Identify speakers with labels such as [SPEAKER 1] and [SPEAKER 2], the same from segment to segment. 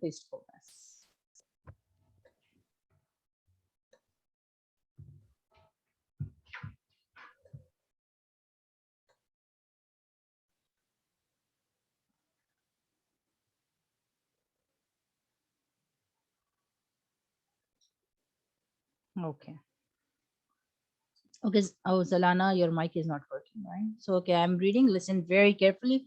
[SPEAKER 1] wastefulness. Okay. Okay. Oh, Zalana, your mic is not working, right? So okay, I'm reading. Listen very carefully.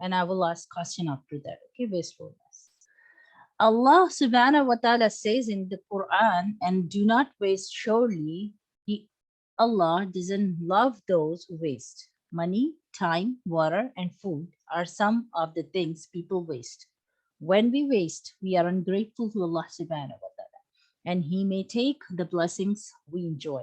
[SPEAKER 1] and I will ask question after that. Okay, wastefulness. Allah subhanahu wa ta'ala says in the Quran, and do not waste. Surely Allah doesn't love those who waste. Money, time, water, and food are some of the things people waste. When we waste, we are ungrateful to Allah subhanahu wa ta'ala, and He may take the blessings we enjoy.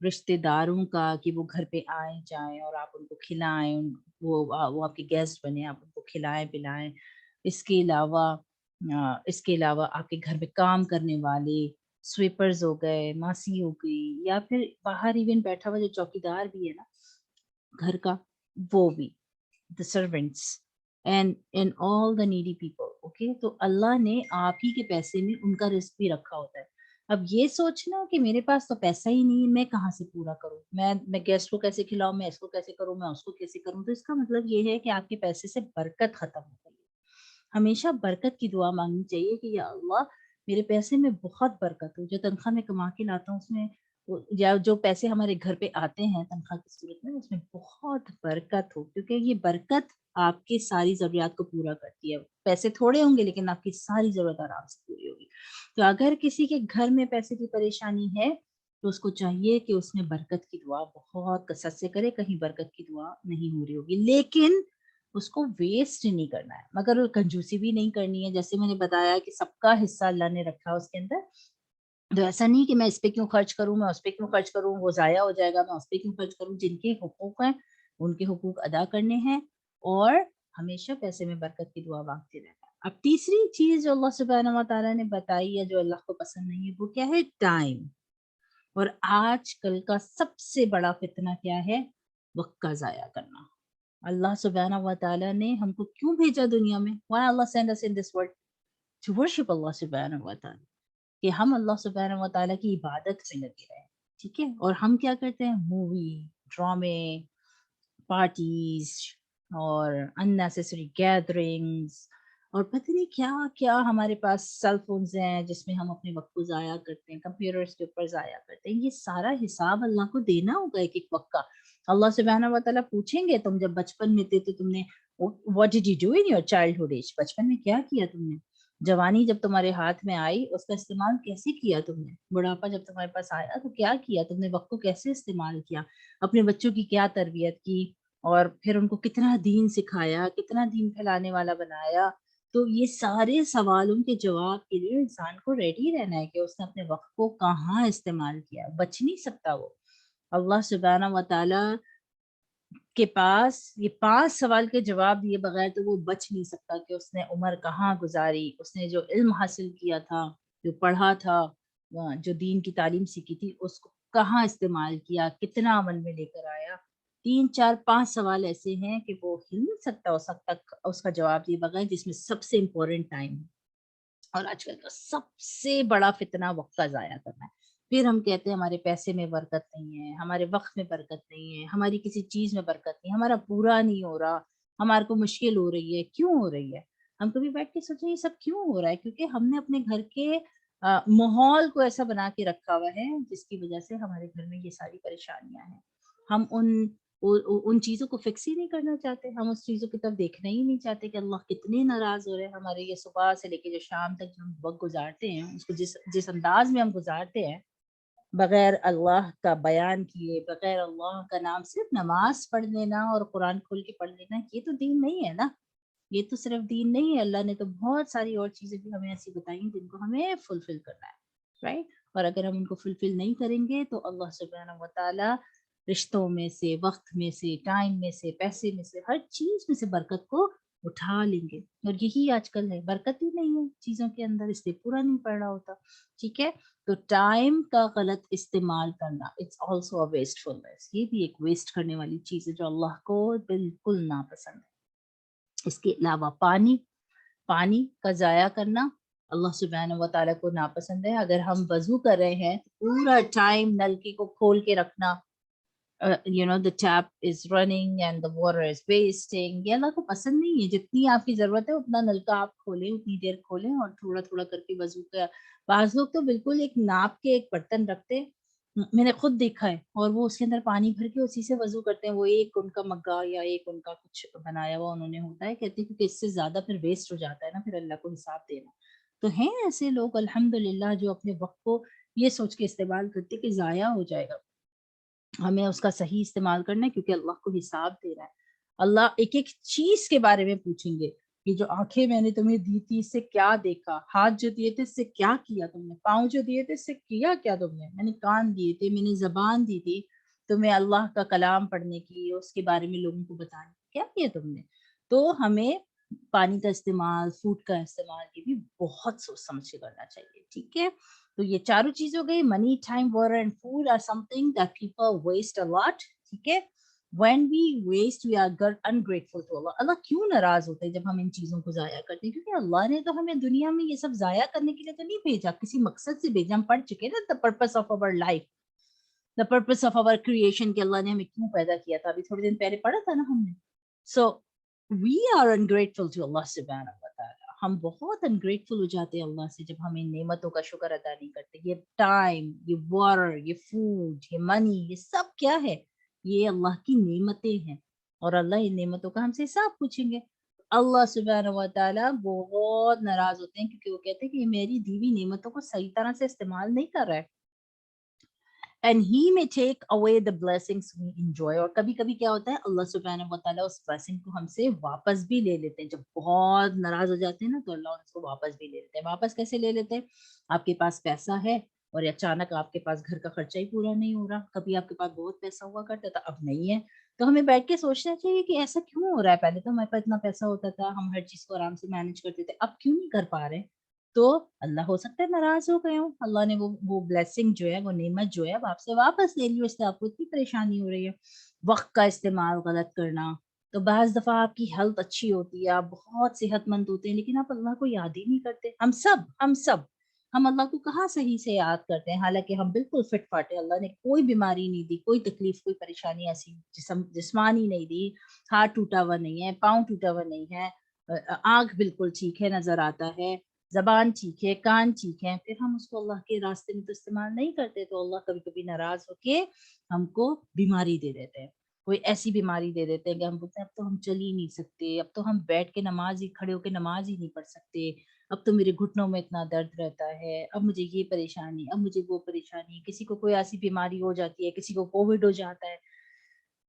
[SPEAKER 1] رشتے داروں کا کہ وہ گھر پہ آئیں جائیں اور آپ ان کو کھلائیں، وہ آپ کے گیسٹ بنے، آپ ان کو کھلائیں پلائیں۔ اس کے علاوہ آپ کے گھر میں کام کرنے والے سویپرز ہو گئے، ماسی ہو گئی، یا پھر باہر ایون بیٹھا ہوا جو چوکیدار بھی ہے نا گھر کا، وہ بھی the servants and all the needy people. okay تو اللہ نے آپ ہی کے پیسے میں ان کا رزق بھی رکھا ہوتا ہے۔ اب یہ سوچنا کہ میرے پاس تو پیسہ ہی نہیں ہے، میں کہاں سے پورا کروں، میں گیسٹ کو کیسے کھلاؤں، میں اس کو کیسے کروں، میں اس کو کیسے کروں، تو اس کا مطلب یہ ہے کہ آپ کے پیسے سے برکت ختم ہو گئی ہے۔ ہمیشہ برکت کی دعا مانگنی چاہیے کہ یا اللہ میرے پیسے میں بہت برکت ہو، جو تنخواہ میں کما کے لاتا ہوں اس میں، یا جو پیسے ہمارے گھر پہ آتے ہیں تنخواہ کی صورت میں، اس میں بہت برکت ہو، کیونکہ یہ برکت آپ کی ساری ضروریات کو پورا کرتی ہے۔ پیسے تھوڑے ہوں گے لیکن آپ کی ساری ضرورت آرام سے پوری ہوگی۔ تو اگر کسی کے گھر میں پیسے کی پریشانی ہے تو اس کو چاہیے کہ اس میں برکت کی دعا بہت کثرت سے کرے، کہیں برکت کی دعا نہیں ہو رہی ہوگی، لیکن اس کو ویسٹ نہیں کرنا ہے، مگر کنجوسی بھی نہیں کرنی ہے۔ جیسے میں نے بتایا کہ سب کا حصہ اللہ نے رکھا اس کے اندر، تو ایسا نہیں کہ میں اس پہ کیوں خرچ کروں، میں اس پہ کیوں خرچ کروں، وہ ضائع ہو جائے گا، میں اس پہ کیوں خرچ کروں۔ جن کے حقوق ہیں ان کے حقوق ادا کرنے ہیں، اور ہمیشہ پیسے میں برکت کی دعا مانگتے رہنا ہے۔ اب تیسری چیز جو اللہ سبحانہ و تعالیٰ نے بتائی ہے جو اللہ کو پسند نہیں ہے، وہ کیا ہے؟ ٹائم۔ اور آج کل کا سب سے بڑا فتنہ کیا ہے؟ وقت کا ضائع کرنا۔ اللہ سبحانہ و تعالیٰ نے ہم کو کیوں بھیجا دنیا میں؟ Why Allah sent us in this world? To worship Allah سبحانہ و تعالیٰ، کہ ہم اللہ سبحانہ و تعالیٰ کی عبادت میں لگے رہیں، ٹھیک ہے؟ اور ہم کیا کرتے ہیں؟ مووی، ڈرامے، پارٹیز، اور unnecessary gatherings، اور پتہ نہیں کیا کیا ہمارے پاس سیل فونز ہیں جس میں ہم اپنے وقت کو ضائع کرتے ہیں، کمپیوٹرز کے اوپر ضائع کرتے ہیں۔ یہ سارا حساب اللہ کو دینا ہوگا ایک ایک وقت کا۔ اللہ سبحانہ و تعالیٰ پوچھیں گے تم جب بچپن میں تھے تو تم نے what did you do in your childhood age؟ بچپن میں کیا کیا تم نے؟ جوانی جب تمہارے ہاتھ میں آئی اس کا استعمال کیسے کیا تم نے؟ بڑھاپا جب تمہارے پاس آیا تو کیا کیا تم نے؟ وقت کو کیسے استعمال کیا؟ اپنے بچوں کی کیا تربیت کی؟ اور پھر ان کو کتنا دین سکھایا، کتنا دین پھیلانے والا بنایا؟ تو یہ سارے سوالوں کے جواب کے لیے انسان کو ریڈی رہنا ہے کہ اس نے اپنے وقت کو کہاں استعمال کیا۔ بچ نہیں سکتا وہ۔ اللہ سبحانہ و تعالیٰ کے پاس یہ 5 سوال کے جواب دیے بغیر تو وہ بچ نہیں سکتا کہ اس نے عمر کہاں گزاری، اس نے جو علم حاصل کیا تھا، جو پڑھا تھا، جو دین کی تعلیم سیکھی تھی، اس کو کہاں استعمال کیا، کتنا عمل میں لے کر آیا۔ 3 4 5 سوال ایسے ہیں کہ وہ ہل نہیں سکتا اس حد تک اس کا جواب دیے بغیر، جس میں سب سے امپورٹنٹ ٹائم ہے۔ اور آج کل کا سب سے بڑا فتنہ وقت کا ضائع کرنا ہے۔ پھر ہم کہتے ہیں ہمارے پیسے میں برکت نہیں ہے، ہمارے وقت میں برکت نہیں ہے، ہماری کسی چیز میں برکت نہیں، ہمارا پورا نہیں ہو رہا، ہمارے کو مشکل ہو رہی ہے۔ کیوں ہو رہی ہے؟ ہم کبھی بیٹھ کے سوچیں یہ سب کیوں ہو رہا ہے؟ کیونکہ ہم نے اپنے گھر کے ماحول کو ایسا بنا کے رکھا ہوا ہے جس کی وجہ سے ہمارے گھر میں یہ ساری پریشانیاں ہیں۔ ہم ان چیزوں کو فکس ہی نہیں کرنا چاہتے، ہم اس چیزوں کی طرف دیکھنا ہی نہیں چاہتے کہ اللہ کتنے ناراض ہو رہے ہیں ہمارے یہ صبح سے لے کے جو شام تک جو ہم وقت گزارتے ہیں، اس کو جس انداز میں ہم گزارتے ہیں، بغیر اللہ کا بیان کیے، بغیر اللہ کا نام، صرف نماز پڑھ لینا اور قرآن کھول کے پڑھ لینا، یہ تو دین نہیں ہے نا۔ یہ تو صرف دین نہیں ہے، اللہ نے تو بہت ساری اور چیزیں بھی ہمیں ایسی بتائی ہیں جن کو ہمیں فلفل کرنا ہے، رائٹ؟ اور اگر ہم ان کو فلفل نہیں کریں گے تو اللہ سبحانہ و تعالیٰ رشتوں میں سے، وقت میں سے، ٹائم میں سے، پیسے میں سے، ہر چیز میں سے برکت کو اٹھا لیں گے۔ اور یہی آج کل ہے، برکت ہی نہیں ہے چیزوں کے اندر، اس لیے پورا نہیں پڑ رہا ہوتا، ٹھیک ہے؟ تو ٹائم کا غلط استعمال کرنا اٹس آلسو اے ویسٹفulness، یہ بھی ایک ویسٹ کرنے والی چیز ہے جو اللہ کو بالکل ناپسند ہے۔ اس کے علاوہ پانی کا ضائع کرنا اللہ سبحانہ و تعالیٰ کو ناپسند ہے۔ اگر ہم وضو کر رہے ہیں تو پورا ٹائم نلکی کو کھول کے رکھنا، the tap is running and the water is wasting، یہ اللہ کو پسند نہیں ہے۔ جتنی آپ کی ضرورت ہے اتنا نلکا آپ کھولیں، اتنی دیر کھولیں اور تھوڑا تھوڑا کر کے وضو کا۔ بعض لوگ تو بالکل ایک ناپ کے ایک برتن رکھتے، میں نے خود دیکھا ہے، اور وہ اس کے اندر پانی بھر کے اسی سے وضو کرتے ہیں۔ وہ ایک ان کا مگا یا ایک ان کا کچھ بنایا ہوا انہوں نے ہوتا ہے، کہتے ہیں کیونکہ اس سے زیادہ پھر ویسٹ ہو جاتا ہے نا، پھر اللہ کو حساب دینا۔ تو ہیں ایسے لوگ الحمدللہ جو اپنے وقت کو یہ سوچ کے استعمال کرتے کہ ضائع ہو جائے گا، ہمیں اس کا صحیح استعمال کرنا ہے کیونکہ اللہ کو حساب دے رہا ہے۔ اللہ ایک ایک چیز کے بارے میں پوچھیں گے یہ جو آنکھیں میں نے تمہیں دی تھی اس سے کیا دیکھا, ہاتھ جو دیے تھے اس سے کیا کیا تم نے, پاؤں جو دیے تھے اس سے کیا کیا تم نے, میں نے کان دیے تھے, میں نے زبان دی تھی تمہیں اللہ کا کلام پڑھنے کی, اس کے بارے میں لوگوں کو بتانے کی, کیا کیا تم نے. تو ہمیں پانی کا استعمال, فوڈ کا استعمال یہ بھی بہت سوچ سمجھ کے کرنا چاہیے, ٹھیک ہے. تو یہ چاروں چیز ہو گئی, money, time, water and food are something that people waste a lot, ٹھیک ہے. when we waste we are ungrateful to Allah. اللہ کیوں ناراض ہوتا ہے جب ہم ان چیزوں کو ضائع کرتے ہیں, کیونکہ اللہ نے تو ہمیں دنیا میں یہ سب ضائع کرنے کے لیے تو نہیں بھیجا, کسی مقصد سے بھیجا. ہم پڑھ چکے نا the purpose of our life, the purpose of our creation, کہ اللہ نے ہمیں کیوں پیدا کیا تھا, ابھی تھوڑے دن پہلے پڑھا تھا نا ہم نے. so we are ungrateful to Allah subhanahu wa ta'ala. ہم بہت ungrateful ہو جاتے ہیں اللہ سے جب ہم ان نعمتوں کا شکر ادا نہیں کرتے. یہ ٹائم, یہ واٹر, یہ فوڈ, یہ منی, یہ سب کیا ہے, یہ اللہ کی نعمتیں ہیں, اور اللہ ان نعمتوں کا ہم سے حساب پوچھیں گے. اللہ سبحانہ و تعالیٰ بہت ناراض ہوتے ہیں کیونکہ وہ کہتے ہیں کہ یہ میری دی ہوئی نعمتوں کو صحیح طرح سے استعمال نہیں کر رہا ہے. And he may take away the blessings we enjoy. اور کبھی کبھی کیا ہوتا ہے, اللہ سبحانہ و تعالیٰ اس blessing کو ہم سے واپس بھی لے لیتے ہیں. جب بہت ناراض ہو جاتے ہیں نا تو اللہ اس کو واپس بھی لے لیتے ہیں. واپس کیسے لے لیتے ہیں, آپ کے پاس پیسہ ہے اور اچانک آپ کے پاس گھر کا خرچہ ہی پورا نہیں ہو رہا. کبھی آپ کے پاس بہت پیسہ ہوا کرتا تھا, اب نہیں ہے, تو ہمیں بیٹھ کے سوچنا چاہیے کہ ایسا کیوں ہو رہا ہے. پہلے تو ہمارے پاس اتنا پیسہ ہوتا تھا, ہم ہر چیز کو آرام سے مینج کرتے تھے, اب کیوں نہیں کر پا رہے. تو اللہ ہو سکتا ہے ناراض ہو گئے ہوں, اللہ نے وہ بلیسنگ جو ہے, وہ نعمت جو ہے اب آپ سے واپس لے لی, اس سے آپ کو اتنی پریشانی ہو رہی ہے. وقت کا استعمال غلط کرنا, تو بعض دفعہ آپ کی ہیلتھ اچھی ہوتی ہے, آپ بہت صحت مند ہوتے ہیں, لیکن آپ اللہ کو یاد ہی نہیں کرتے. ہم اللہ کو کہاں صحیح سے یاد کرتے ہیں, حالانکہ ہم بالکل فٹ فاٹ ہیں. اللہ نے کوئی بیماری نہیں دی, کوئی تکلیف, کوئی پریشانی ایسی جسمانی نہیں دی, ہاتھ ٹوٹا ہوا نہیں ہے, پاؤں ٹوٹا ہوا نہیں ہے, آنکھ بالکل ٹھیک ہے, نظر آتا ہے, زبان ٹھیک ہے, کان ٹھیک ہے, پھر ہم اس کو اللہ کے راستے میں تو استعمال نہیں کرتے. تو اللہ کبھی کبھی ناراض ہو کے ہم کو بیماری دے دیتے ہیں, کوئی ایسی بیماری دے دیتے ہیں کہ ہم بولتے ہیں اب تو ہم چل ہی نہیں سکتے, اب تو ہم بیٹھ کے نماز ہی, کھڑے ہو کے نماز ہی نہیں پڑھ سکتے, اب تو میرے گھٹنوں میں اتنا درد رہتا ہے, اب مجھے یہ پریشانی, اب مجھے وہ پریشانی. کسی کو کوئی ایسی بیماری ہو جاتی ہے, کسی کو کووڈ ہو جاتا ہے,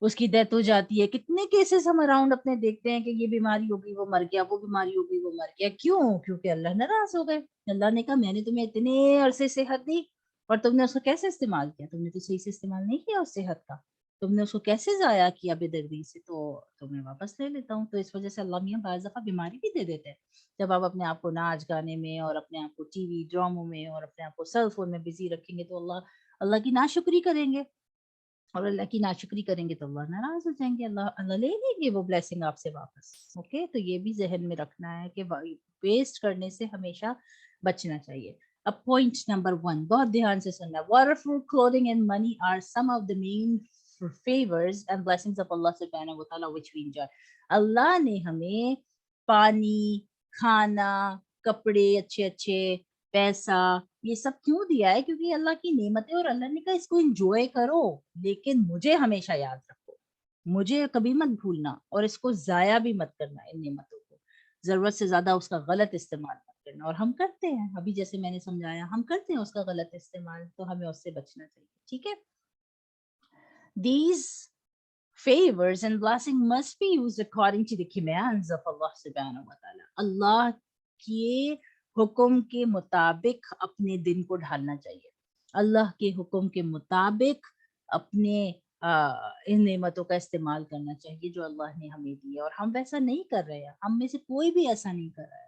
[SPEAKER 1] اس کی ڈیتھ ہو جاتی ہے. کتنے کیسز ہم اراؤنڈ اپنے دیکھتے ہیں کہ یہ بیماری ہوگی وہ مر گیا, وہ بیماری ہوگی وہ مر گیا. کیوں؟ کیونکہ اللہ ناراض ہو گئے. اللہ نے کہا میں نے تمہیں اتنے عرصے صحت دی اور تم نے اس کو کیسے استعمال کیا, تم نے تو صحیح سے استعمال نہیں کیا اس صحت کا, تم نے اس کو کیسے ضائع کیا بے دردی سے, تو تمہیں واپس لے لیتا ہوں. تو اس وجہ سے اللہ میاں بعض دفعہ بیماری بھی دے دیتے ہیں. جب آپ اپنے آپ کو ناچ گانے میں اور اپنے آپ کو ٹی وی ڈراموں میں اور اپنے آپ کو سیل فون میں بزی رکھیں گے تو اللہ کی ناشکری کریں گے, اور اللہ کی ناشکری کریں گے تو اللہ ناراض ہو جائیں گے. اللہ لے لیں گے وہ بلیسنگ آپ سے واپس. اوکے, تو یہ بھی ذہن میں رکھنا ہے کہ ویسٹ کرنے سے ہمیشہ بچنا چاہیے. اب پوائنٹ نمبر 1 بہت دھیان سے سننا. Water, food, clothing and money are some of the main favors and blessings of Allah subhanahu wa ta'ala which we enjoy. اللہ نے ہمیں پانی, کھانا, کپڑے اچھے اچھے, پیسہ, یہ سب کیوں دیا ہے؟ کیونکہ اللہ کی نعمتیں, اور اللہ نے کہا اس کو انجوائے کرو لیکن مجھے ہمیشہ یاد رکھو, مجھے کبھی مت بھولنا, اور اس کو ضائع بھی مت کرنا. ان نعمتوں کو ضرورت سے زیادہ اس کا غلط استعمال مت کرنا. اور ہم کرتے ہیں, ابھی جیسے میں نے سمجھایا, ہم کرتے ہیں اس کا غلط استعمال, تو ہمیں اس سے بچنا چاہیے. ٹھیک ہے. These favors and blessing must be used according to the commands of Allah subhanahu wa ta'ala. اللہ کے حکم کے مطابق اپنے دن کو ڈھالنا چاہیے, اللہ کے حکم کے مطابق اپنے ان نعمتوں کا استعمال کرنا چاہیے جو اللہ نے ہمیں دی ہے. اور ہم ویسا نہیں کر رہے ہیں, ہم میں سے کوئی بھی ایسا نہیں کر رہا ہے.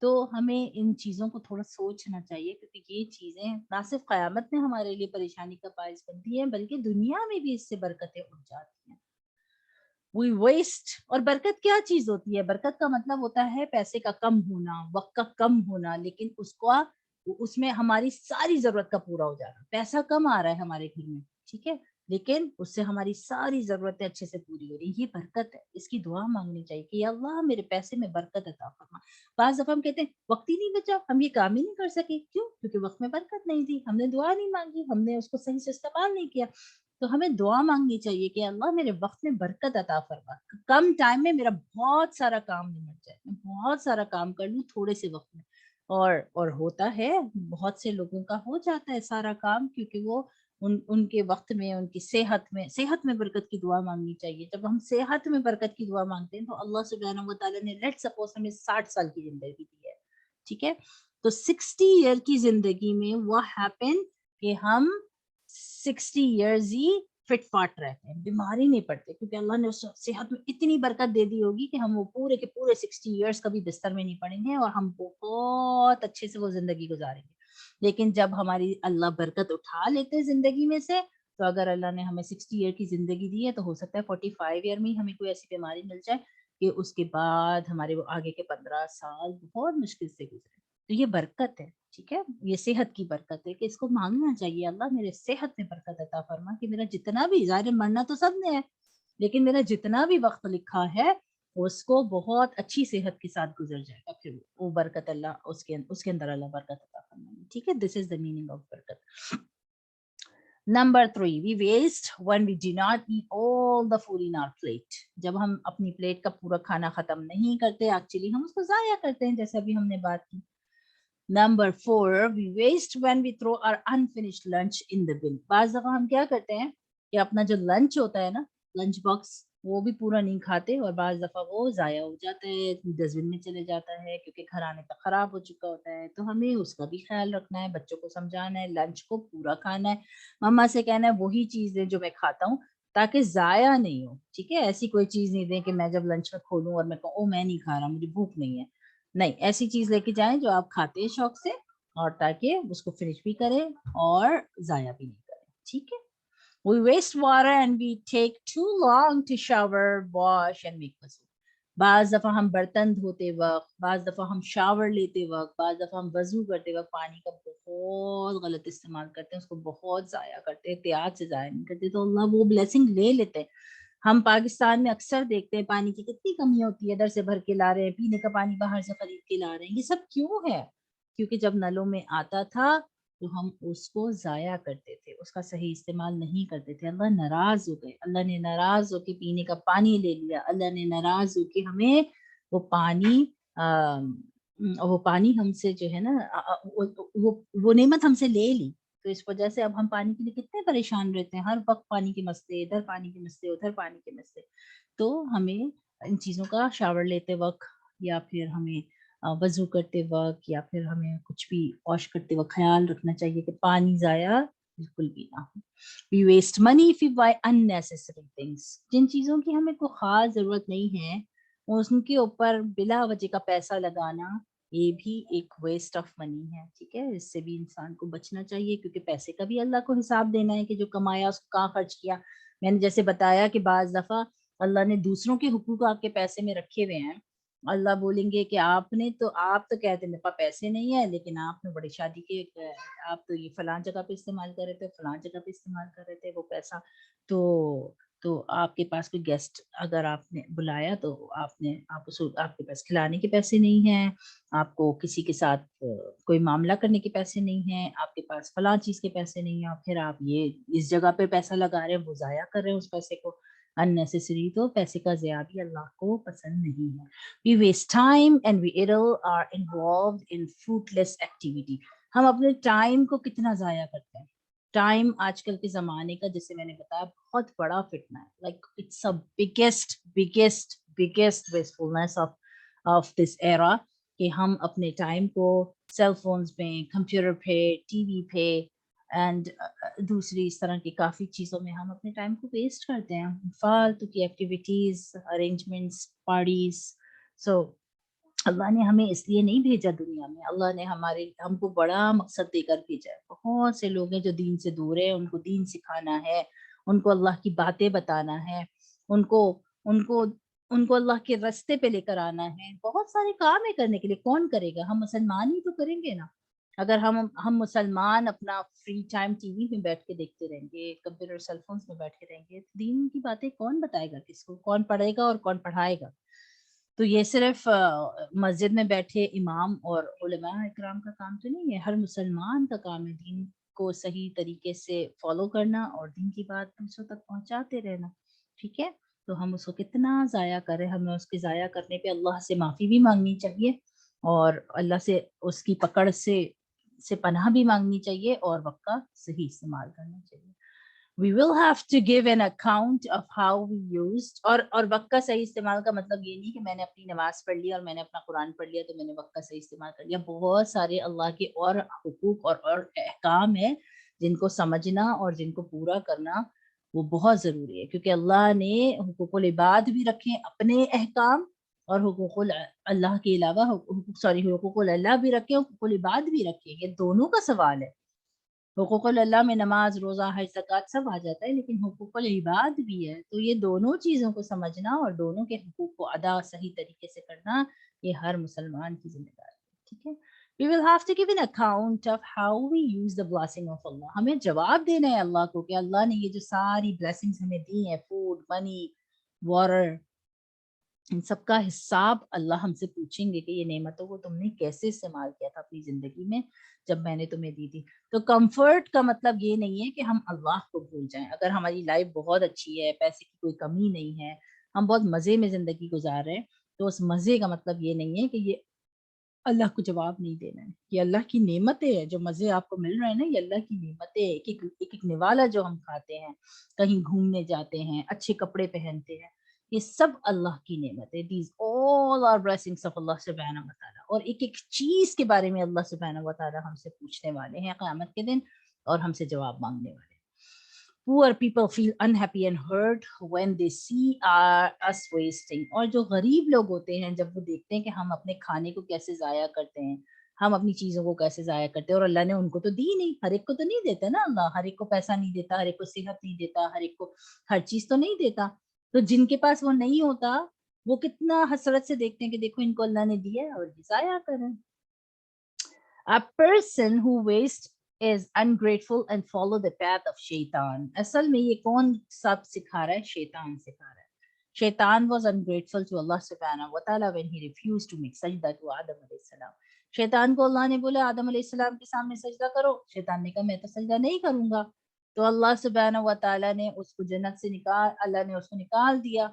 [SPEAKER 1] تو ہمیں ان چیزوں کو تھوڑا سوچنا چاہیے, کیونکہ یہ چیزیں نہ صرف قیامت میں ہمارے لیے پریشانی کا باعث بنتی ہیں بلکہ دنیا میں بھی اس سے برکتیں اٹھ جاتی ہیں. We waste. اور برکت کیا چیز ہوتی ہے؟ برکت کا مطلب ہوتا ہے پیسے کا کم ہونا, وقت کا کم ہونا, لیکن اس میں ہماری ساری ضرورت کا پورا ہو جانا. پیسہ کم آ رہا ہے ہمارے گھر میں, ٹھیک ہے, لیکن اس سے ہماری ساری ضرورتیں اچھے سے پوری ہو رہی ہیں. یہ برکت ہے, اس کی دعا مانگنی چاہیے کہ یا اللہ میرے پیسے میں برکت عطا فرما. بعض دفعہ ہم کہتے ہیں وقت ہی نہیں بچا, ہم یہ کام ہی نہیں کر سکے. کیوں؟ کیونکہ وقت میں برکت نہیں دی, ہم نے دعا نہیں مانگی, ہم نے اس کو صحیح سے استعمال نہیں کیا. تو ہمیں دعا مانگنی چاہیے کہ اللہ میرے وقت میں برکت عطا فرما, کم ٹائم میں میرا بہت سارا کام نمٹ جائے, میں بہت سارا کام کر لوں تھوڑے سے وقت میں. اور ہوتا ہے, بہت سے لوگوں کا ہو جاتا ہے سارا کام, کیونکہ وہ ان کے وقت میں ان کی صحت میں برکت کی دعا مانگنی چاہیے. جب ہم صحت میں برکت کی دعا مانگتے ہیں تو اللہ سبحانہ و تعالیٰ نے لیٹ سپوز ہمیں 60 سال کی زندگی دی ہے, ٹھیک ہے, تو 60 ایئر کی زندگی میں وہ ہیپن کہ ہم 60 ایئرز ہی فٹ فاٹ رہتے ہیں, بیماری نہیں پڑتے, کیونکہ اللہ نے اس صحت میں اتنی برکت دے دی ہوگی کہ ہم وہ پورے کے پورے 60 ایئرس کبھی بستر میں نہیں پڑیں گے اور ہم بہت اچھے سے وہ زندگی گزاریں گے. لیکن جب ہماری اللہ برکت اٹھا لیتے زندگی میں سے, تو اگر اللہ نے ہمیں 60 ایئر کی زندگی دی ہے تو ہو سکتا ہے 45 ایئر میں ہمیں کوئی ایسی بیماری مل جائے کہ اس کے بعد ہمارے وہ آگے کے 15 سال بہت مشکل سے گزرے. تو یہ برکت ہے, ٹھیک ہے, یہ صحت کی برکت ہے کہ اس کو مانگنا چاہیے, اللہ میرے صحت میں برکت عطا فرما کہ میرا جتنا بھی, ظاہر مرنا تو سب نے ہے, لیکن میرا جتنا بھی وقت لکھا ہے اس کو بہت اچھی صحت کے ساتھ گزر جائے گا, پھر وہ برکت اللہ اس کے اندر اللہ برکت عطا فرمائے, ٹھیک ہے. دس از دا میننگ آف برکت. Number 3, we waste when we do not eat all the food in our plate. جب ہم اپنی پلیٹ کا پورا کھانا ختم نہیں کرتے, ایکچولی ہم اس کو ضائع کرتے ہیں, جیسے ابھی ہم نے بات کی. Number 4, we waste when we throw our unfinished lunch in the bin. بعض دفعہ ہم کیا کرتے ہیں کہ اپنا جو لنچ ہوتا ہے نا, لنچ باکس, وہ بھی پورا نہیں کھاتے اور بعض دفعہ وہ ضائع ہو جاتا ہے, ڈسٹ بن میں چلے جاتا ہے کیونکہ گھر آنے تک خراب ہو چکا ہوتا ہے. تو ہمیں اس کا بھی خیال رکھنا ہے, بچوں کو سمجھانا ہے, لنچ کو پورا کھانا ہے, مما سے کہنا ہے وہی چیز دیں جو میں کھاتا ہوں تاکہ ضائع نہیں ہو, ٹھیک ہے. ایسی کوئی چیز نہیں دیں کہ میں جب لنچ میں کھولوں اور میں کہوں او میں نہیں کھا رہا, مجھے بھوک نہیں ہے. نہیں, ایسی چیز لے کے جائیں جو آپ کھاتے ہیں شوق سے, اور تاکہ اس کو فنش بھی کریں اور ضائع بھی نہیں کریں, ٹھیک ہے. We waste water and we take too long to shower, wash and make wudu. بعض دفعہ ہم برتن دھوتے وقت, بعض دفعہ ہم شاور لیتے وقت, بعض دفعہ ہم وضو کرتے وقت پانی کا بہت غلط استعمال کرتے ہیں, اس کو بہت ضائع کرتے ہیں, احتیاط سے ضائع نہیں کرتے, تو اللہ وہ بلیسنگ لے لیتے ہیں. ہم پاکستان میں اکثر دیکھتے ہیں پانی کی کتنی کمی ہوتی ہے, ادھر سے بھر کے لا رہے ہیں, پینے کا پانی باہر سے خرید کے لا رہے ہیں. یہ سب کیوں ہے؟ کیونکہ جب نلوں میں آتا تھا تو ہم اس کو ضائع کرتے تھے, اس کا صحیح استعمال نہیں کرتے تھے. اللہ ناراض ہو گئے, اللہ نے ناراض ہو کے پینے کا پانی لے لیا, اللہ نے ناراض ہو کے ہمیں وہ پانی ہم سے جو ہے نا وہ نعمت ہم سے لے لی. تو اس وجہ سے اب ہم پانی کے لیے کتنے پریشان رہتے ہیں, ہر وقت پانی کے مسئلے, ادھر پانی کے مسئلے, ادھر پانی کے مسئلے. تو ہمیں ان چیزوں کا شاور لیتے وقت یا پھر ہمیں وضو کرتے وقت یا پھر ہمیں کچھ بھی واش کرتے وقت خیال رکھنا چاہیے کہ پانی ضائع بالکل بھی نہ ہو. We waste money if we buy unnecessary things. جن چیزوں کی ہمیں کوئی خاص ضرورت نہیں ہے ان کے اوپر بلا وجہ کا پیسہ لگانا, یہ بھی ایک ویسٹ آف منی ہے, ٹھیک ہے. اس سے بھی انسان کو بچنا چاہیے کیونکہ پیسے کا بھی اللہ کو حساب دینا ہے کہ جو کمایا اس کو کہاں خرچ کیا. میں نے جیسے بتایا کہ بعض دفعہ اللہ نے دوسروں کے حقوق آپ کے پیسے میں رکھے ہوئے ہیں. اللہ بولیں گے کہ آپ تو کہتے میرے پاس پیسے نہیں ہے, لیکن آپ نے بڑی شادی کے, آپ تو یہ فلاں جگہ پہ استعمال کر رہے تھے, فلاں جگہ پہ استعمال کر رہے تھے وہ پیسہ, تو آپ کے پاس کوئی گیسٹ اگر آپ نے بلایا تو آپ کے پاس کھلانے کے پیسے نہیں ہیں, آپ کو کسی کے ساتھ کوئی معاملہ کرنے کے پیسے نہیں ہیں, آپ کے پاس فلاں چیز کے پیسے نہیں ہیں, اور پھر آپ یہ اس جگہ پہ پیسہ لگا رہے ہیں, وہ ضائع کر رہے ہیں اس پیسے کو unnecessary. تو پیسے کا ضیاع بھی اللہ کو پسند نہیں ہے. We waste time and we are involved in fruitless activity. ہم اپنے ٹائم کو کتنا ضائع کرتے ہیں. ٹائم آج کل کے زمانے کا, جیسے میں نے بتایا, بہت بڑا فتنہ ہے. Like it's biggest wastefulness of this era کہ ہم اپنے ٹائم کو سیل فونز پہ, کمپیوٹر پہ, ٹی وی پہ اینڈ دوسری اس طرح کی کافی چیزوں میں ہم اپنے ٹائم کو ویسٹ کرتے ہیں, فالتو کی ایکٹیویٹیز, ارینجمنٹس, پارٹیز. سو اللہ نے ہمیں اس لیے نہیں بھیجا دنیا میں, اللہ نے ہم کو بڑا مقصد دے کر بھیجا ہے. بہت سے لوگ ہیں جو دین سے دور ہیں, ان کو دین سکھانا ہے, ان کو اللہ کی باتیں بتانا ہے, ان کو اللہ کے راستے پہ لے کر آنا ہے. بہت سارے کام ہے کرنے کے لیے, کون کرے گا؟ ہم مسلمان ہی تو کریں گے نا. اگر ہم مسلمان اپنا فری ٹائم ٹی وی میں بیٹھ کے دیکھتے رہیں گے, کمپیوٹر سیل فونس میں بیٹھ کے رہیں گے, دین کی باتیں کون بتائے گا کس کو, کون پڑھے گا اور کون پڑھائے گا؟ تو یہ صرف مسجد میں بیٹھے امام اور علماء اکرام کا کام تو نہیں ہے, ہر مسلمان کا کام ہے دین کو صحیح طریقے سے فالو کرنا اور دین کی بات دوسروں تک پہنچاتے رہنا, ٹھیک ہے. تو ہم اس کو کتنا ضائع کریں, ہمیں اس کے ضائع کرنے پہ اللہ سے معافی بھی مانگنی چاہیے اور اللہ سے اس کی پکڑ سے سے پناہ بھی مانگنی چاہیے اور وقت کا صحیح استعمال کرنا چاہیے. We will have to give an account of how we used اور وقت کا صحیح استعمال کا مطلب یہ نہیں کہ میں نے اپنی نماز پڑھ لی اور میں نے اپنا قرآن پڑھ لیا تو میں نے وقت کا صحیح استعمال کر لیا. بہت سارے اللہ کے اور حقوق اور احکام ہیں جن کو سمجھنا اور جن کو پورا کرنا وہ بہت ضروری ہے, کیونکہ اللہ نے حقوق العباد بھی رکھے اپنے احکام اور حقوق اللہ کے علاوہ حقوق اللہ بھی رکھے, حقوق العباد بھی رکھے. یہ دونوں کا سوال ہے. حقوق اللہ میں نماز, روزہ, حج, زکوٰۃ سب آ جاتا ہے, لیکن حقوق العباد بھی ہے. تو یہ دونوں چیزوں کو سمجھنا اور دونوں کے حقوق کو ادا صحیح طریقے سے کرنا یہ ہر مسلمان کی ذمہ داری ہے. ٹھیک ہے. We will have to give an account of how we use the blessing of Allah. ہمیں جواب دینا ہے اللہ کو کہ اللہ نے یہ جو ساری blessings ہمیں دی ہیں, فوڈ, منی, واٹر, ان سب کا حساب اللہ ہم سے پوچھیں گے کہ یہ نعمتوں کو تم نے کیسے استعمال کیا تھا اپنی زندگی میں جب میں نے تمہیں دی تھی. تو کمفرٹ کا مطلب یہ نہیں ہے کہ ہم اللہ کو بھول جائیں. اگر ہماری لائف بہت اچھی ہے, پیسے کی کوئی کمی نہیں ہے, ہم بہت مزے میں زندگی گزار رہے ہیں, تو اس مزے کا مطلب یہ نہیں ہے کہ یہ اللہ کو جواب نہیں دینا ہے. یہ اللہ کی نعمتیں ہیں, جو مزے آپ کو مل رہے ہیں نا, یہ اللہ کی نعمتیں. ایک ایک نوالا جو ہم کھاتے ہیں, کہیں گھومنے جاتے ہیں, اچھے کپڑے پہنتے ہیں, یہ سب اللہ کی نعمت ہے. These all are blessings of Allah سبحانہ و تعالیٰ. اور ایک ایک چیز کے بارے میں اللہ سبحانہ و تعالیٰ ہم سے پوچھنے والے ہیں قیامت کے دن اور ہم سے جواب مانگنے والے ہیں. Poor people feel unhappy and hurt when they see us wasting. اور جو غریب لوگ ہوتے ہیں جب وہ دیکھتے ہیں کہ ہم اپنے کھانے کو کیسے ضائع کرتے ہیں, ہم اپنی چیزوں کو کیسے ضائع کرتے ہیں, اور اللہ نے ان کو تو دی نہیں, ہر ایک کو تو نہیں دیتا نا اللہ, ہر ایک کو پیسہ نہیں دیتا, ہر ایک کو صحت نہیں دیتا, ہر ایک کو ہر چیز تو نہیں دیتا. تو جن کے پاس وہ نہیں ہوتا وہ کتنا حسرت سے دیکھتے ہیں کہ دیکھو ان کو اللہ نے دیا ہے اور ضائع کریں. A person who wastes is ungrateful and follow the path of shaitan. اصل میں یہ کون سب سکھا رہا ہے؟ شیطان سکھا رہا ہے. شیطان was ungrateful to Allah subhanahu wa ta'ala when he refused to make sajda to Adam علیہ السلام. شیطان کو اللہ نے بولا آدم علیہ السلام کے سامنے سجدہ کرو, شیطان نے کہا میں تو سجدہ نہیں کروں گا. تو اللہ سبحانہ و تعالیٰ نے اس کو جنت سے اللہ نے اس کو نکال دیا,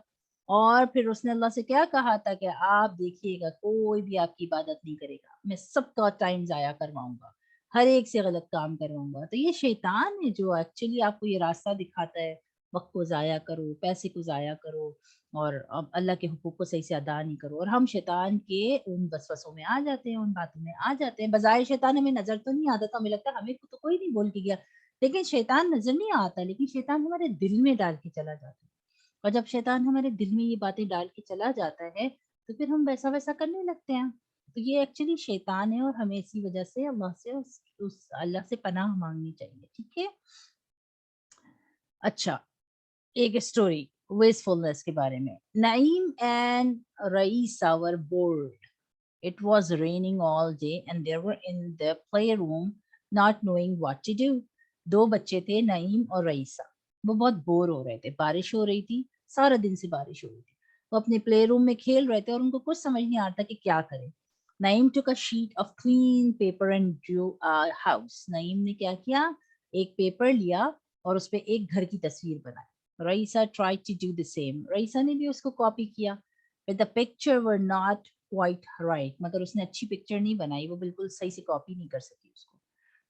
[SPEAKER 1] اور پھر اس نے اللہ سے کیا کہا تھا کہ آپ دیکھیے گا کوئی بھی آپ کی عبادت نہیں کرے گا, میں سب کا ٹائم ضائع کرواؤں گا, ہر ایک سے غلط کام کرواؤں گا. تو یہ شیطان ہے جو ایکچولی آپ کو یہ راستہ دکھاتا ہے, وقت کو ضائع کرو, پیسے کو ضائع کرو, اور اللہ کے حقوق کو صحیح سے ادا نہیں کرو. اور ہم شیطان کے ان وسوسوں میں آ جاتے ہیں, ان باتوں میں آ جاتے ہیں. بظاہر شیطان ہمیں نظر تو نہیں آتا, تو ہمیں لگتا ہے ہمیں تو کوئی نہیں بول کے گیا, لیکن شیطان نظر نہیں آتا, لیکن شیطان ہمارے دل میں ڈال کے چلا جاتا ہے. اور جب شیطان ہمارے دل میں یہ باتیں ڈال کے چلا جاتا ہے تو پھر ہم ویسا ویسا کرنے لگتے ہیں. تو یہ ایکچولی شیطان ہے, اور ہمیں اسی وجہ سے اللہ سے پناہ مانگنی چاہیے. ٹھیک ہے. اچھا, ایک اسٹوری ویسٹفulness کے بارے میں. Naeem and Raisa were bored. It was raining all day and they were in the playroom not knowing what to do. دو بچے تھے, نعیم اور رئیسہ. وہ بہت بور ہو رہے تھے, بارش ہو رہی تھی, سارا دن سے بارش ہو رہی تھی. وہ اپنے پلے روم میں کھیل رہے تھے اور ان کو کچھ سمجھ نہیں آتا کہ کیا کریں. نعیم took a sheet of clean paper and drew a house. نعیم نے کیا کیا, ایک پیپر لیا اور اس پہ ایک گھر کی تصویر بنائی. Raeesa tried to do the same. Raeesa نے بھی اس کو کاپی کیا. But the picture were not quite right. مگر اس نے اچھی پکچر نہیں بنائی, وہ بالکل صحیح سے کاپی نہیں کر سکی اس کو.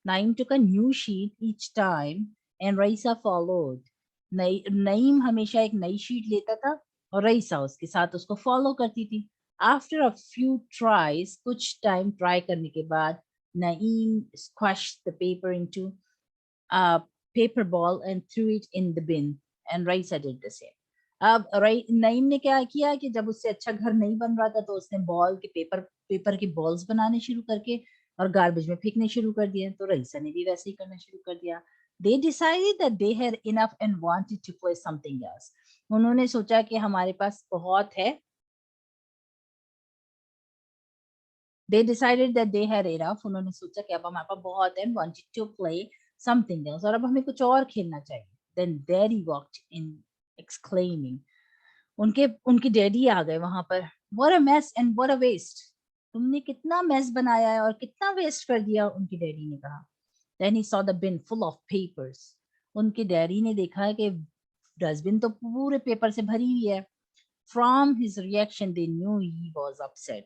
[SPEAKER 1] نعیم took a new sheet each time and Raeesa followed. نعیم ہمیشہ ایک نئی شیٹ لیتا تھا اور رئیسہ اس کے ساتھ اس کو فالو کرتی تھی. After a few tries, کچھ ٹائم ٹرائی کرنے کے بعد, نعیم squashed the paper into a paper ball and threw it in the bin and Raeesa did the same. اب نعیم نے کیا کیا کہ جب اس سے اچھا گھر نہیں بن رہا تھا تو اس نے بال کے پیپر کے بالز بنانے شروع کر کے اور گاربیج میں پھینکنے شروع کر دیا. تو رئیسہ نے بھی ویسے ہی کرنا شروع کر دیا. They decided that they had enough and wanted to play something else. انہوں نے سوچا کہ ہمارے پاس بہت ہے. They decided that they had enough. انہوں نے سوچا کہ اب ہمارے پاس بہت ہے, and wanted to play something else. اور اب ہمیں کچھ اور کھیلنا چاہیے. Then Daddy walked in exclaiming. ان کے ڈیڈی آ گئے وہاں پر. What a mess and what a waste. تم نے کتنا میس بنایا ہے اور کتنا ویسٹ کر دیا, ان کے ڈیڈی نے کہا. Then he saw the bin full of papers. ان کے ڈیڈی نے دیکھا کہ ڈسٹ بن تو پورے پیپر سے بھری ہوئی ہے. From his reaction they knew he was upset.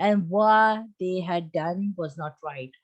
[SPEAKER 1] And what they had done was not right.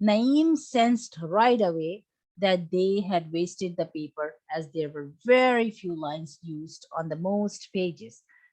[SPEAKER 1] Naeem sensed right away that they had wasted the paper, as there were very few lines used on the most pages.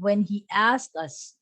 [SPEAKER 1] when he asked us,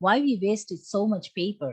[SPEAKER 1] why we wasted so much paper,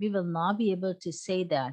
[SPEAKER 1] We will not be able to say that.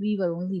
[SPEAKER 1] we were only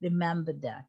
[SPEAKER 1] Remember that.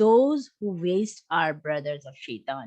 [SPEAKER 1] those who waste are brothers of shaitan.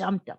[SPEAKER 1] jumped up.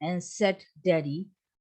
[SPEAKER 1] and said daddy,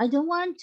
[SPEAKER 1] I don't want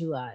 [SPEAKER 1] do I.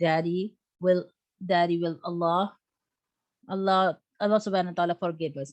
[SPEAKER 1] Daddy will Allah subhanahu wa ta'ala forgive us.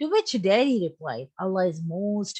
[SPEAKER 1] To which Daddy replied, Allah is most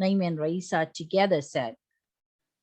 [SPEAKER 1] Naeem and Raisa together said,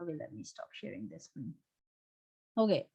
[SPEAKER 1] Okay, let me stop sharing this screen. Okay,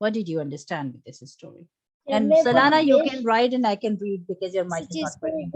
[SPEAKER 1] What did you understand with this story? And Salana, you can write and I can read because your mic is not working.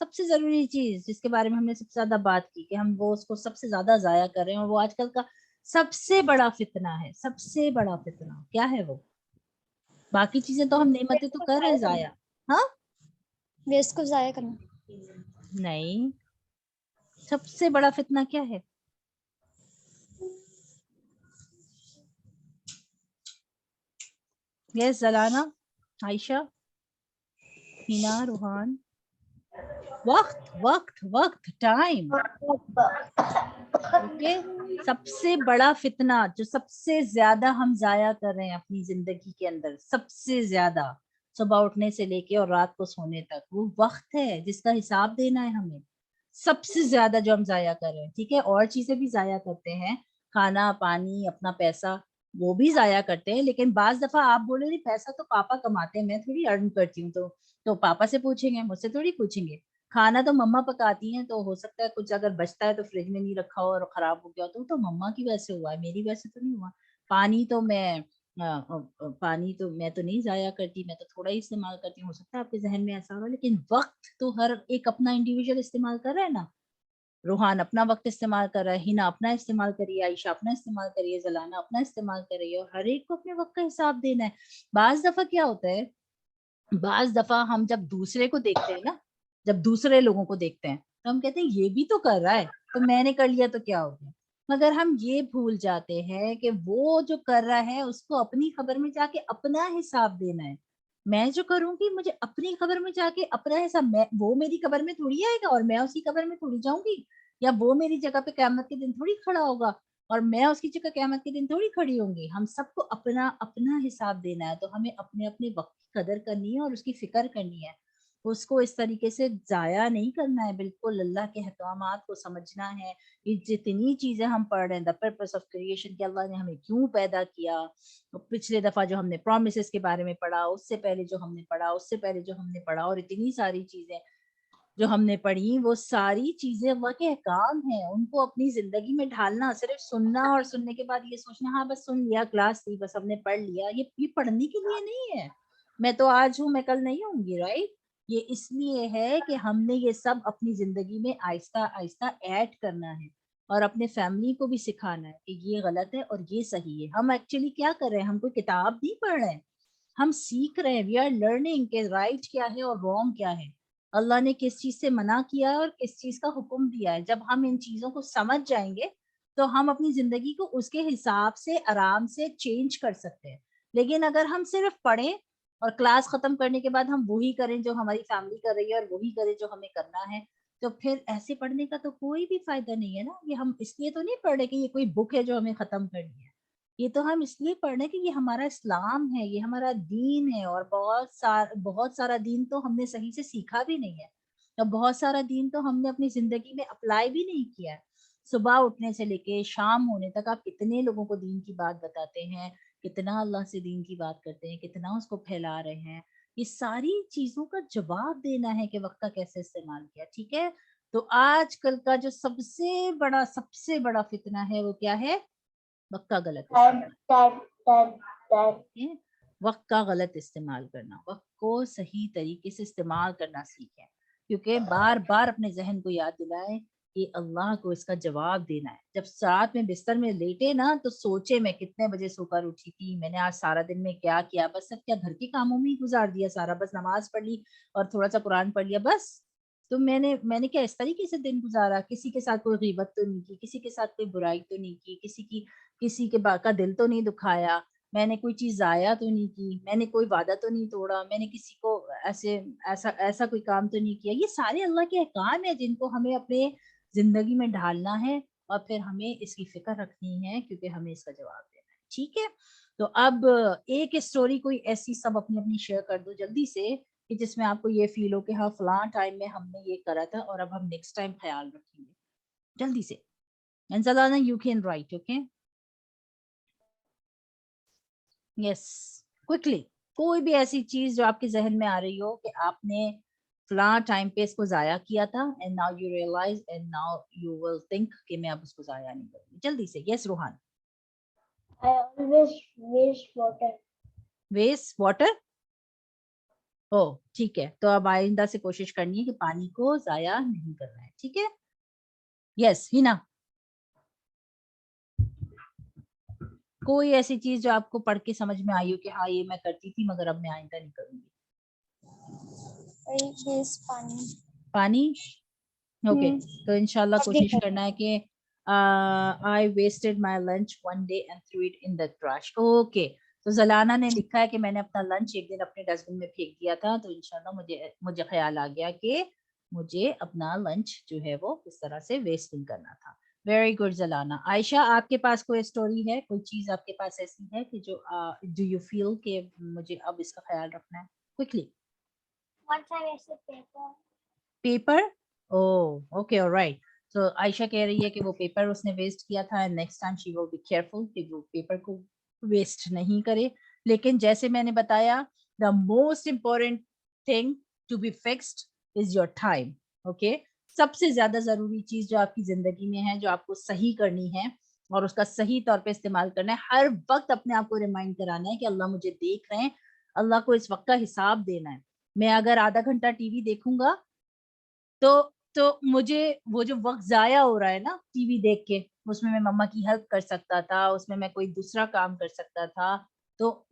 [SPEAKER 1] سب سے ضروری چیز جس کے بارے میں ہم نے سب سے زیادہ بات کی کہ ہم وہ اس کو سب سے زیادہ ضائع کر رہے ہیں, اور وہ آج کل کا سب سے بڑا فتنہ ہے, سب سے بڑا فتنہ کیا ہے وہ؟ باقی چیزیں تو ہم نعمتیں تو کر رہے ہیں ضائع, ہاں
[SPEAKER 2] ویسٹ کو ضائع کرنا.
[SPEAKER 1] نہیں, سب سے بڑا فتنہ کیا ہے؟ یس زلانہ, عائشہ, ہینا, روحان. وقت وقت وقت, ٹائم. اوکے, سب سے بڑا فتنہ جو سب سے زیادہ ہم ضائع کر رہے ہیں اپنی زندگی کے اندر, سب سے زیادہ صبح اٹھنے سے لے کے اور رات کو سونے تک, وہ وقت ہے جس کا حساب دینا ہے ہمیں. سب سے زیادہ جو ہم ضائع کر رہے ہیں, ٹھیک ہے اور چیزیں بھی ضائع کرتے ہیں, کھانا پانی اپنا پیسہ وہ بھی ضائع کرتے ہیں, لیکن بعض دفعہ آپ بولے نہیں پیسہ تو پاپا کماتے ہیں, میں تھوڑی ارن کرتی ہوں, تو پاپا سے پوچھیں گے, مجھ سے تھوڑی پوچھیں گے. کھانا تو مما پکاتی ہیں, تو ہو سکتا ہے کچھ اگر بچتا ہے تو فریج میں نہیں رکھا ہو اور خراب ہو گیا تو مما کی وجہ سے ہوا ہے, میری وجہ سے تو نہیں ہوا. پانی تو میں تو نہیں ضائع کرتی, میں تو تھوڑا ہی استعمال کرتی ہوں, ہو سکتا ہے آپ کے ذہن میں ایسا ہو, لیکن وقت تو ہر ایک اپنا انڈیویجول استعمال کر رہا ہے نا. روحان اپنا وقت استعمال کر رہا ہے, ہینا اپنا استعمال کریے, عائشہ اپنا استعمال کریے, زلانہ اپنا استعمال کریے, اور ہر ایک کو اپنے وقت کا حساب دینا ہے. بعض دفعہ کیا ہوتا ہے, بعض دفعہ ہم جب دوسرے کو دیکھتے ہیں نا, جب دوسرے لوگوں کو دیکھتے ہیں تو ہم کہتے ہیں یہ بھی تو کر رہا ہے تو میں نے کر لیا تو کیا ہو گیا, مگر ہم یہ بھول جاتے ہیں کہ وہ جو کر رہا ہے اس کو اپنی خبر میں جا کے اپنا حساب دینا ہے. میں جو کروں گی مجھے اپنی خبر میں جا کے اپنا حساب, وہ میری خبر میں تھوڑی آئے گا اور میں اس کی خبر میں تھوڑی جاؤں گی, یا وہ میری جگہ پہ قیامت کے دن تھوڑی کھڑا ہوگا اور میں اس کی جگہ قیامت کے دن تھوڑی کھڑی ہوں گی. ہم سب کو اپنا اپنا حساب دینا ہے, تو ہمیں اپنے اپنے وقت کی قدر کرنی ہے اور اس کی فکر کرنی ہے, اس کو اس طریقے سے ضائع نہیں کرنا ہے. بالکل اللہ کے احکامات کو سمجھنا ہے. یہ جتنی چیزیں ہم پڑھ رہے ہیں, the purpose of creation, کہ اللہ نے ہمیں کیوں پیدا کیا, پچھلے دفعہ جو ہم نے پرومسز کے بارے میں پڑھا, اس سے پہلے جو ہم نے پڑھا, اس سے پہلے جو ہم نے پڑھا, اور اتنی ساری چیزیں جو ہم نے پڑھی, وہ ساری چیزیں اللہ کے احکام ہیں. ان کو اپنی زندگی میں ڈھالنا, صرف سننا اور سننے کے بعد یہ سوچنا ہاں بس سن لیا, کلاس تھی بس ہم نے پڑھ لیا, یہ پڑھنے کے لیے نہیں ہے. میں تو آج ہوں, میں کل نہیں ہوں گی, رائٹ. یہ اس لیے ہے کہ ہم نے یہ سب اپنی زندگی میں آہستہ آہستہ ایڈ کرنا ہے, اور اپنے فیملی کو بھی سکھانا ہے کہ یہ غلط ہے اور یہ صحیح ہے. ہم ایکچولی کیا کر رہے ہیں, ہم کوئی کتاب نہیں پڑھ رہے ہیں, ہم سیکھ رہے ہیں. وی آر لرننگ کہ رائٹ کیا ہے اور رانگ کیا ہے, اللہ نے کس چیز سے منع کیا ہے اور کس چیز کا حکم دیا ہے. جب ہم ان چیزوں کو سمجھ جائیں گے تو ہم اپنی زندگی کو اس کے حساب سے آرام سے چینج کر سکتے ہیں. لیکن اگر ہم صرف پڑھیں اور کلاس ختم کرنے کے بعد ہم وہی کریں جو ہماری فیملی کر رہی ہے اور وہی کریں جو ہمیں کرنا ہے, تو پھر ایسے پڑھنے کا تو کوئی بھی فائدہ نہیں ہے نا. یہ ہم اس لیے تو نہیں پڑھ رہے کہ یہ کوئی بک ہے جو ہمیں ختم کرنی ہے, یہ تو ہم اس لیے پڑھ رہے کہ یہ ہمارا اسلام ہے, یہ ہمارا دین ہے, اور بہت سارا دین تو ہم نے صحیح سے سیکھا بھی نہیں ہے, اور بہت سارا دین تو ہم نے اپنی زندگی میں اپلائی بھی نہیں کیا ہے. صبح اٹھنے سے لے کے شام ہونے تک آپ کتنے لوگوں کو دین کی بات بتاتے ہیں, کتنا اللہ سے دین کی بات کرتے ہیں, کتنا اس کو پھیلا رہے ہیں. یہ ساری چیزوں کا جواب دینا ہے کہ وقت کا کیسے استعمال کیا. ٹھیک ہے, تو آج کل کا جو سب سے بڑا فتنہ ہے وہ کیا ہے, وقت کا غلط استعمال. وقت کا غلط استعمال کرنا, وقت کو صحیح طریقے سے استعمال کرنا سیکھیں, کیونکہ بار بار اپنے ذہن کو یاد دلائیں کہ اللہ کو اس کا جواب دینا ہے. جب رات میں بستر میں لیٹے نا تو سوچے میں کتنے بجے سو کر اٹھی تھی, میں نے آج سارا دن میں کیا کیا, بس سب کیا گھر کے کاموں میں ہی گزار دیا سارا, بس نماز پڑھ لی اور تھوڑا سا قرآن پڑھ لیا بس. تو میں نے کیا اس طریقے سے دن گزارا, کسی کے ساتھ کوئی غیبت تو نہیں کی, کسی کے ساتھ کوئی برائی تو نہیں کی, کسی کے کا دل تو نہیں دکھایا, میں نے کوئی چیز ضائع تو نہیں کی, میں نے کوئی وعدہ تو نہیں توڑا, میں نے کسی کو ایسا کوئی کام تو نہیں کیا. یہ سارے اللہ کے احکام ہیں جن کو ہمیں اپنے زندگی میں ڈھالنا ہے, اور پھر ہمیں اس کی فکر رکھنی ہے کیونکہ ہمیں اس کا جواب دینا ہے. ٹھیک ہے, تو اب ایک اسٹوری کوئی ایسی سب اپنی شیئر کر دو جلدی سے کہ جس میں آپ کو یہ فیل ہو کہ ہاں فلاں ٹائم میں ہم نے یہ کرا تھا اور اب ہم نیکسٹ ٹائم خیال رکھیں گے. جلدی سے. انزلانہ you can write, okay. Yes, quickly. کوئی بھی ایسی چیز جو آپ کے ذہن میں آ رہی ہو کہ آپ نے فلاں ٹائم پہ اس کو ضائع کیا تھا, and now you realise and now you will think کہ میں اب اس کو ضائع نہیں کروں گی. جلدی سے. Yes Rohan.
[SPEAKER 3] I always waste water.
[SPEAKER 1] Waste water. ٹھیک ہے, تو اب آئندہ سے کوشش کرنی ہے کہ پانی کو ضائع نہیں کرنا ہے, ٹھیک ہے. یس ہینا, کوئی ایسی چیز جو آپ کو پڑھ کے سمجھ میں آئی ہو کہ ہاں یہ میں کرتی تھی مگر اب میں آئندہ نہیں کروں گی؟ پانی. اوکے, تو انشاءاللہ کوشش کرنا ہے کہ I wasted my lunch one day and threw it in the trash. Okay, تو زلانہ نے لکھا ہے کہ میں نے اپنا لنچ ایک دن اپنے ڈسٹ بن میں پھینک دیا تھا, تو انشاءاللہ مجھے خیال آ گیا کہ مجھے اپنا لنچ جو ہے وہ اس طرح سے ویسٹ نہیں کرنا تھا. Very good زلانہ. عائشہ, آپ کے پاس کوئی اسٹوری ہے, کوئی چیز آپ کے پاس ایسی ہے کہ جو ڈو یو فیل کہ مجھے اب اس کا خیال رکھنا ہے؟ کوئکلی. پیپر. Okay, all right. تو عائشہ کہہ رہی ہے کہ وہ پیپر اس نے ویسٹ کیا تھا, and next time she will be careful کہ وہ پیپر کو ویسٹ نہیں کرے. لیکن جیسے میں نے بتایا, the most important thing to be fixed is your time. Okay, سب سے زیادہ ضروری چیز جو آپ کی زندگی میں ہے, جو آپ کو صحیح کرنی ہے اور اس کا صحیح طور پہ استعمال کرنا ہے, ہر وقت اپنے آپ کو ریمائنڈ کرانا ہے کہ اللہ مجھے دیکھ رہے ہیں, اللہ کو اس وقت کا حساب دینا ہے. میں اگر آدھا گھنٹہ ٹی وی دیکھوں گا تو مجھے وہ جو وقت ضائع ہو رہا ہے نا ٹی وی دیکھ کے, اس میں مما کی ہیلپ کر سکتا تھا, اس میں کوئی دوسرا کام کر سکتا تھا, تو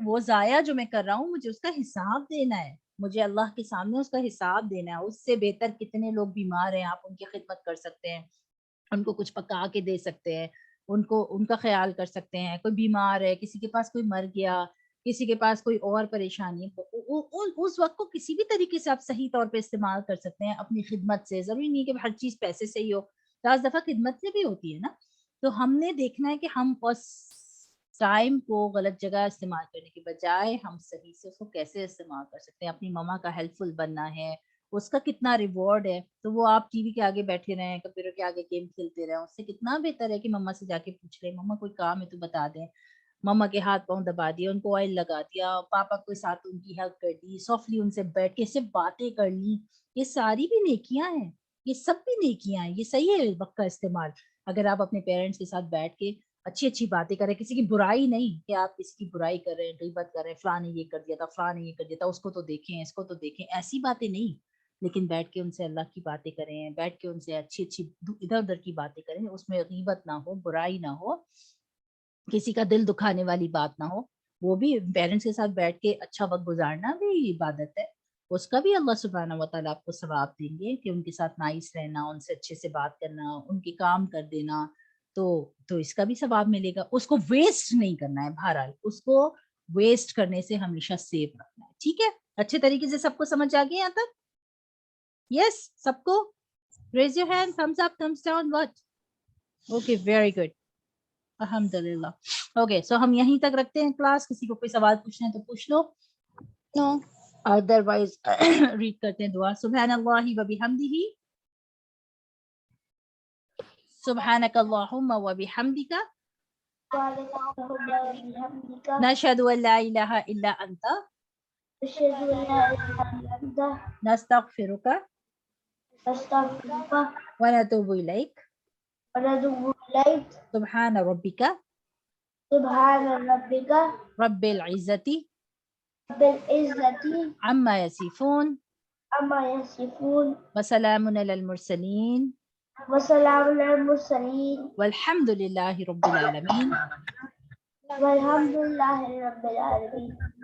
[SPEAKER 1] وہ ضائع جو میں کر رہا ہوں مجھے اس کا حساب دینا ہے, مجھے اللہ کے سامنے اس کا حساب دینا ہے. اس سے بہتر کتنے لوگ بیمار ہیں, آپ ان کی خدمت کر سکتے ہیں, ان کو کچھ پکا کے دے سکتے ہیں, ان کا خیال کر سکتے ہیں. کوئی بیمار ہے, کسی کے پاس کوئی مر گیا, کسی کے پاس کوئی اور پریشانی, اس وقت کو کسی بھی طریقے سے آپ صحیح طور پہ استعمال کر سکتے ہیں اپنی خدمت سے. ضروری نہیں کہ ہر چیز پیسے سے ہی ہو, بعض دفعہ خدمت سے بھی ہوتی ہے نا. تو ہم نے دیکھنا ہے کہ ہم اس ٹائم کو غلط جگہ استعمال کرنے کے بجائے ہم صحیح سے اس کو کیسے استعمال کر سکتے ہیں. اپنی مما کا ہیلپ فل بننا ہے, اس کا کتنا ریوارڈ ہے, تو وہ آپ ٹی وی کے آگے بیٹھے رہیں, کمپیوٹر کے آگے گیم کھیلتے رہیں, اس سے کتنا بہتر ہے کہ مما سے جا کے پوچھ لیں, مما کوئی کام ہے تو بتا دیں. مما کے ہاتھ پاؤں دبا دیا, ان کو آئل لگا دیا, پاپا کے ساتھ ان کی ہیلپ کر دی, سافٹلی ان سے بیٹھ کے صرف باتیں کر لی. یہ ساری بھی نیکیاں ہیں, یہ سب بھی نیکیاں ہیں. یہ صحیح ہے وقت کا استعمال. اگر آپ اپنے پیرنٹس کے ساتھ بیٹھ کے اچھی اچھی باتیں کریں, کسی کی برائی نہیں کہ آپ کسی کی برائی کر رہے ہیں, غیبت کر رہے ہیں, فلاں نے یہ کر دیا تھا, فلاں نے یہ کر دیا تھا, اس کو تو دیکھیں, اس کو تو دیکھیں, ایسی باتیں نہیں. لیکن بیٹھ کے ان سے اللہ کی باتیں کریں, بیٹھ کے ان سے اچھی اچھی ادھر ادھر کی باتیں کریں, اس میں غیبت نہ ہو, برائی نہ ہو, کسی کا دل دکھانے والی بات نہ ہو. وہ بھی پیرنٹس کے ساتھ بیٹھ کے اچھا وقت گزارنا بھی عبادت ہے, اس کا بھی اللہ سبحانہ و تعالیٰ آپ کو ثواب دیں گے کہ ان کے ساتھ نائس رہنا, ان سے اچھے سے بات کرنا, ان کے کام کر دینا, تو اس کا بھی ثواب ملے گا. اس کو ویسٹ نہیں کرنا ہے, بہرحال اس کو ویسٹ کرنے سے ہمیشہ سیف رکھنا ہے. ٹھیک ہے, اچھے طریقے سے سب کو سمجھ آ گیا یہاں تک؟ یس, سب کو raise your hand, thumbs up, thumbs down, what? Okay, very good, الحمدللہ. اوکے, سو ہم یہیں تک رکھتے ہیں کلاس. کسی کو کوئی سوال پوچھنا ہے تو پوچھ لو,
[SPEAKER 2] نو.
[SPEAKER 1] ادروائز ریڈ کرتے ہیں دعا. سبحان اللہ و بحمدہ, سبحانک اللہم و بحمدک, نشہد ان لا الہ الا انت, نستغفرک ونتوب الیک, سبحان ربک رب العزت عما یصفون وسلام علی المرسلین والحمد للہ رب العالمین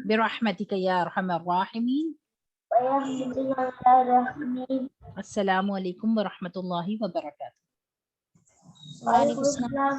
[SPEAKER 1] برحمتک یا ارحم الراحمین. السلام علیکم ورحمۃ اللہ وبرکاتہ.
[SPEAKER 2] وعلیکم السلام.